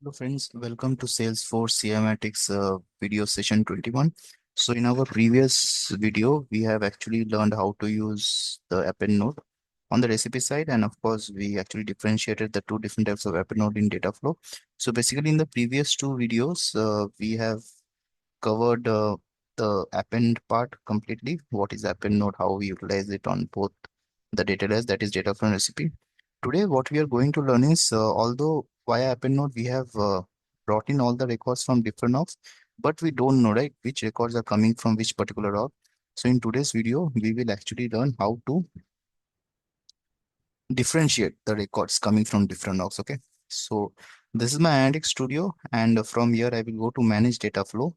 Hello friends, welcome to Salesforce CMAtics video session 21. So in our previous video, we have actually learned how to use the Append Node on the recipe side. And of course, we actually differentiated the two different types of Append Node in data flow. So basically in the previous two videos, we have covered the Append part completely. What is Append Node, how we utilize it on both the data layers, that is data flow and recipe. Today, what we are going to learn is, although via Append Node, we have brought in all the records from different orgs, but we don't know, right, which records are coming from which particular org. So in today's video, we will actually learn how to differentiate the records coming from different orgs, okay? So this is my Analytics Studio, and from here, I will go to Manage Data Flow.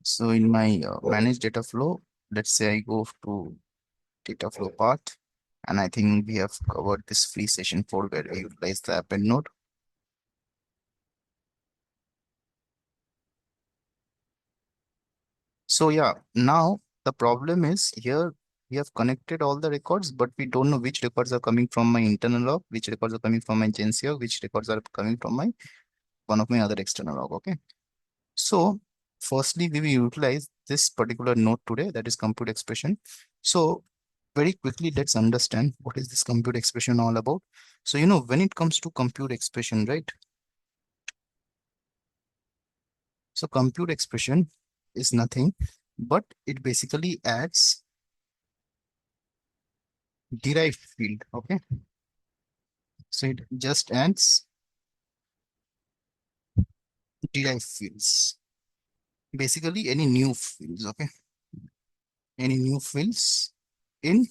So in my Manage Data Flow, let's say I go to Data Flow part. And I think we have covered this free session 4 where we utilize the Append Node. So yeah, now the problem is here we have connected all the records, but we don't know which records are coming from my internal log, which records are coming from my GenC log, which records are coming from my one of my other external log. Okay. So firstly, we will utilize this particular node today, that is compute expression. So very quickly, let's understand what is this compute expression all about. So, when it comes to compute expression, right? So compute expression is nothing, but it basically adds derived field. Okay. So it just adds derived fields. Basically any new fields. Okay. Any new fields in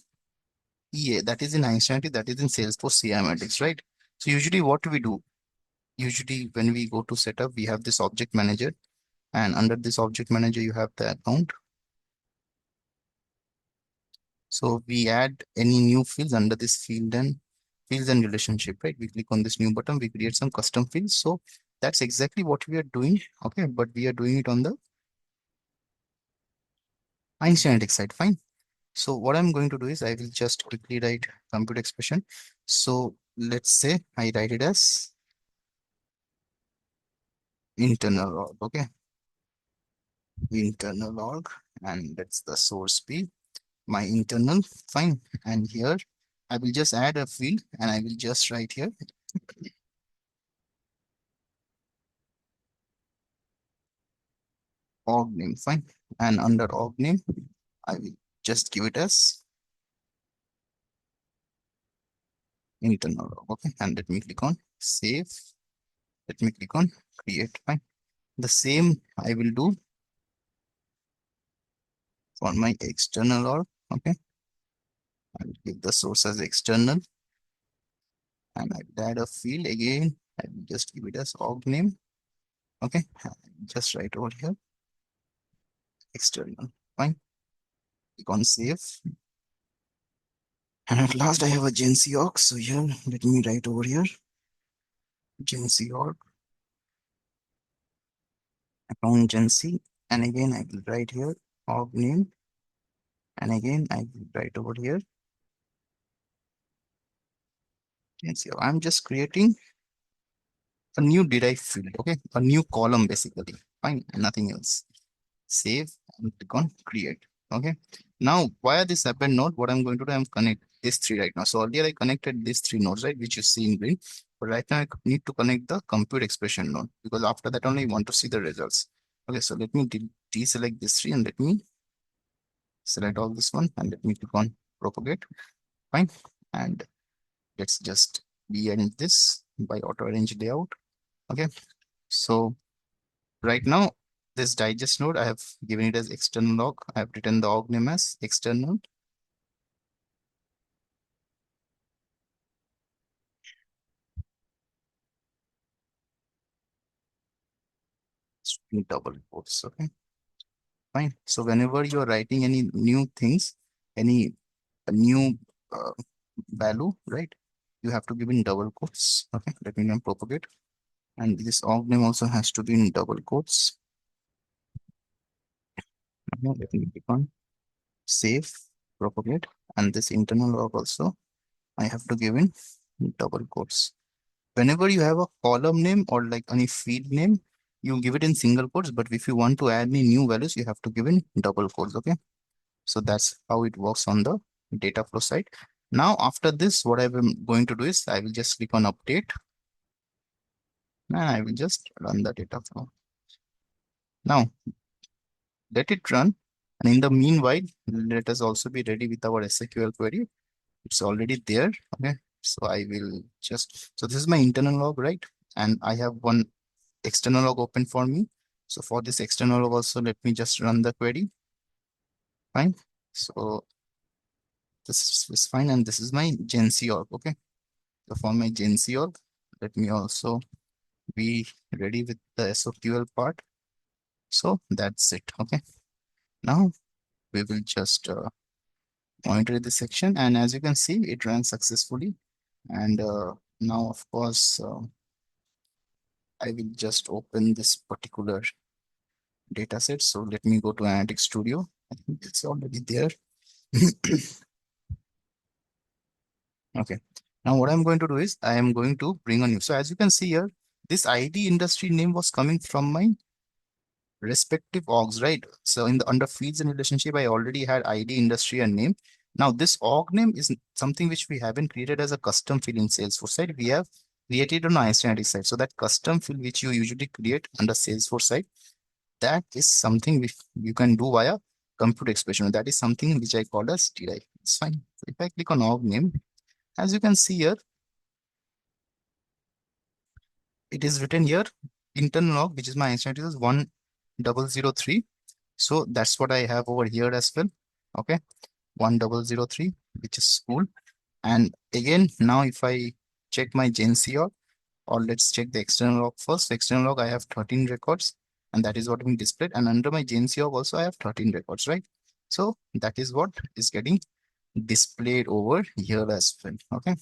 EA, that is in Einstein, that is in Salesforce CMAtics, right? So usually what we do, usually when we go to setup, we have this object manager, and under this object manager, you have the account. So we add any new fields under this field and fields and relationship, right? We click on this new button, we create some custom fields. So that's exactly what we are doing. Okay, but we are doing it on the Einstein side. Fine. So what I'm going to do is I will just quickly write compute expression. So let's say I write it as internal log. Okay, internal log, and that's the source P, my internal. Fine. And here I will just add a field and I will just write here org name. Fine. And under org name, I will just give it as internal log. Okay. And let me click on save. Let me click on create. Fine. The same I will do for my external log. Okay. I will give the source as external and I will add a field again. I will just give it as org name. Okay. Just write over here external. Fine. Click on save. And at last I have a GenC org. So here, let me write over here GenC org, account GenC. And again, I will write here org name. And again, I will write over here GenC org. I'm just creating a new derived field. Okay. A new column basically. Fine. And nothing else. Save and click on create. Okay. Now, via this append node, what I'm going to do, I'm connect these three right now. So earlier I connected these three nodes, right, which you see in green. But right now I need to connect the compute expression node because after that only I want to see the results. Okay, so let me deselect this three and let me select all this one and let me click on propagate. Fine. And let's just de-end this by auto arrange layout. Okay. So right now, this digest node, I have given it as external log. I have written the org name as external. Double quotes. Okay, fine. So whenever you're writing any new things, any new uh, value, right, you have to give in double quotes. Okay, let me now propagate. And this org name also has to be in double quotes. Okay, let me click on save, propagate, and this internal log also I have to give in double quotes. Whenever you have a column name or like any field name, you give it in single quotes, but if you want to add any new values, you have to give in double quotes. Okay, so that's how it works on the data flow side. Now after this, what I'm going to do is I will just click on update and I will just run the data flow. Now let it run, and in the meanwhile, let us also be ready with our SQL query. It's already there. Okay, so I will just, so this is my internal log, right? And I have one external log open for me. So for this external log also, let me just run the query. Fine. So this is fine, and this is my GenC org. Okay, so for my GenC org, let me also be ready with the SOQL part. So that's it. Okay, now we will just monitor this section, and as you can see, it ran successfully. And now, of course, I will just open this particular data set. So let me go to Analytics Studio. I think it's already there. Okay. Now what I'm going to do is I am going to bring a new. So as you can see here, this ID industry name was coming from my respective orgs, right? So in the under fields and relationship, I already had ID, industry, and name. Now this org name is something which we haven't created as a custom field in Salesforce side. We have created on Einstein side. So that custom field which you usually create under Salesforce side, that is something which you can do via compute expression. That is something which I call as derive. It's fine. So if I click on org name, as you can see here, it is written here internal log, which is my instance is 1003. So that's what I have over here as well. Okay, 1003, which is cool. And again, now if I check my GenC log, or let's check the external log first. External log, I have 13 records, and that is what being displayed. And under my GenC log also, I have 13 records, right? So that is what is getting displayed over here as well. Okay,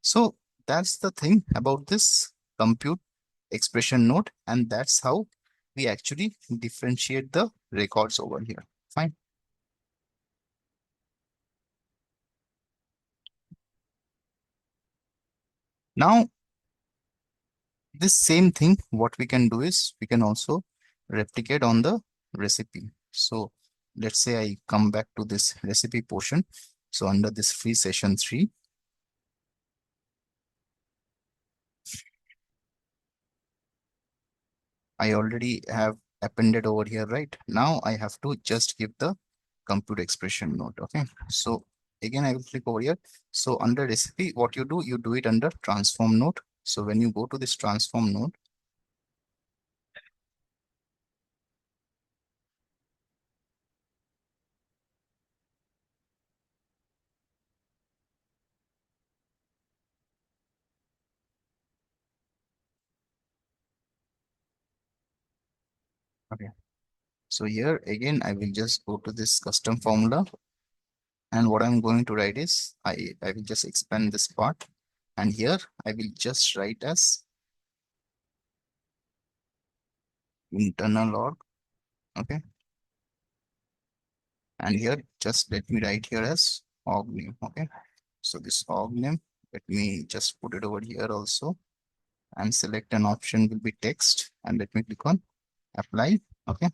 so that's the thing about this compute expression node, and that's how we actually differentiate the records over here. Fine. Now, this same thing, what we can do is we can also replicate on the recipe. So let's say I come back to this recipe portion. So under this free session 3, I already have appended over here, right? Now I have to just give the compute expression node. Okay. So again, I will click over here. So under recipe, what you do it under transform node. So when you go to this transform node, okay. So here again, I will just go to this custom formula. And what I'm going to write is, I will just expand this part. And here I will just write as internal log. Okay. And here, just let me write here as org name. Okay. So this org name, let me just put it over here also, and select an option will be text, and let me click on apply. Okay.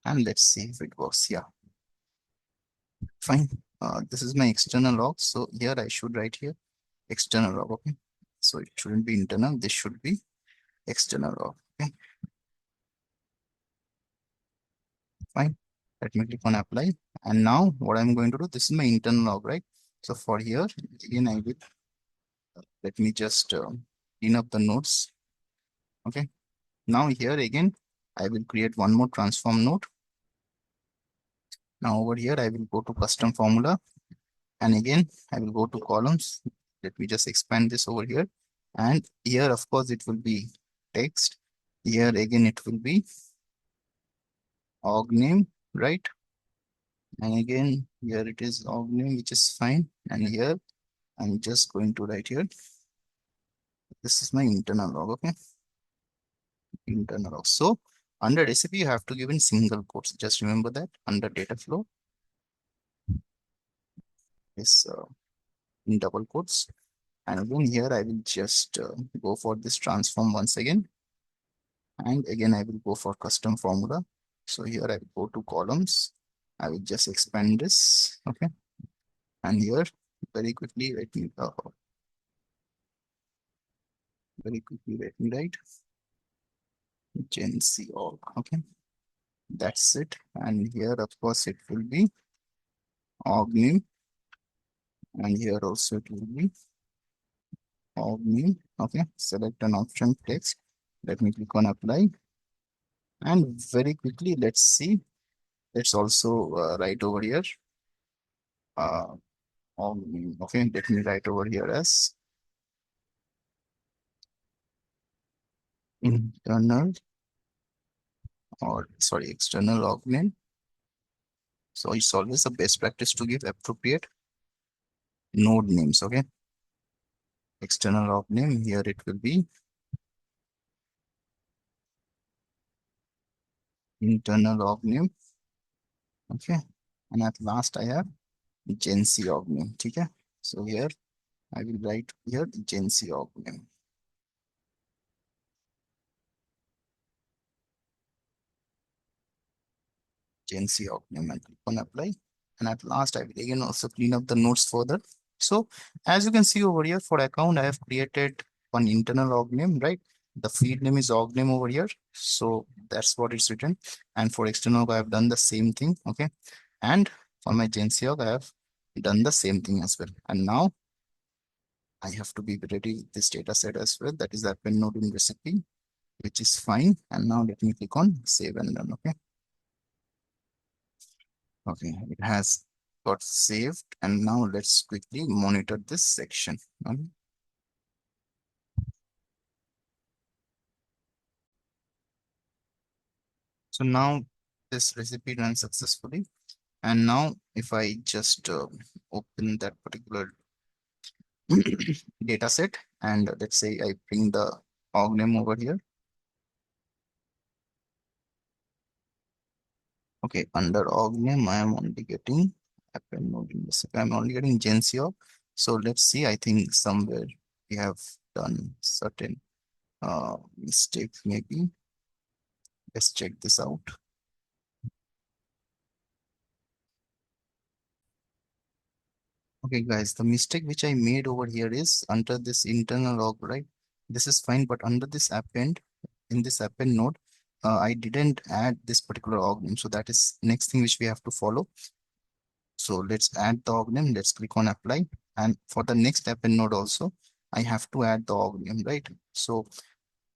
And let's see if it works. Yeah, fine. This is my external log. So here I should write here external log. Okay. So it shouldn't be internal. This should be external log. Okay. Fine. Let me click on apply. And now what I'm going to do, this is my internal log, right? So for here, again, I will, let me just clean up the nodes. Okay. Now here again, I will create one more transform node. Now over here, I will go to custom formula, and again, I will go to columns. Let me just expand this over here. And here, of course, it will be text. Here again, it will be org name, right? And again, here it is org name, which is fine. And here, I'm just going to write here. This is my internal log, okay? Internal log. So under recipe, you have to give in single quotes. Just remember that under data flow. this in double quotes. And again here I will just go for this transform once again. And again I will go for custom formula. So here I will go to columns. I will just expand this. Okay. And here very quickly let me write Gen org. Okay. That's it. And here of course it will be org name. And here also it will be org name. Okay. Select an option text. Let me click on apply. And very quickly, let's see. Let's also write over here. Okay, let me write over here as internal or sorry, external org name. So it's always a best practice to give appropriate node names. Okay, external org name here it will be internal org name. Okay, and at last I have Gen org name. Okay, so here I will write here Gen org name. Gen org name and click on apply. And at last, I will again also clean up the nodes further. So as you can see over here for account, I have created one internal org name, right? The field name is org name over here. So that's what it's written. And for external org, I have done the same thing. Okay. And for my Gen org, I have done the same thing as well. And now I have to be ready with this data set as well. That is the append node in recipe, which is fine. And now let me click on save and run. Okay. Okay, it has got saved, and now let's quickly monitor this section. Okay. So now this recipe ran successfully, and now if I just open that particular data set, and let's say I bring the org name over here. Okay, under org name, I am only getting append node in recipe. I'm only getting Gen org. So let's see. I think somewhere we have done certain mistake maybe. Let's check this out. Okay, guys, the mistake which I made over here is under this internal log, right? This is fine, but under this append, in this append node, I didn't add this particular org name. So that is next thing which we have to follow. So let's add the org name. Let's click on apply. And for the next append node also, I have to add the org name, right? So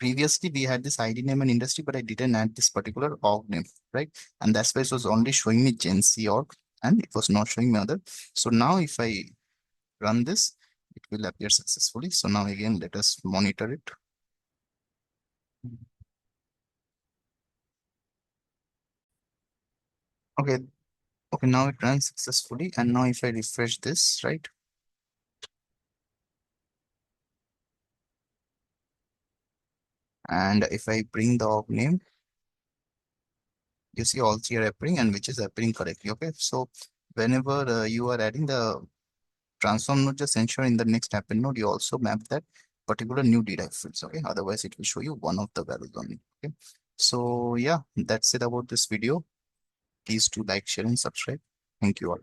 previously we had this ID name and industry, but I didn't add this particular org name, right? And that's why it was only showing me Gen org and it was not showing me other. So now if I run this, it will appear successfully. So now again, let us monitor it. Okay, okay, now it runs successfully. And now if I refresh this, right? And if I bring the org name, you see all three are appearing and which is appearing correctly. Okay, so whenever you are adding the transform node, just ensure in the next append node, you also map that particular new derived fields. Okay, otherwise it will show you one of the values only. Okay, so yeah, that's it about this video. Please do like, share, and subscribe. Thank you all.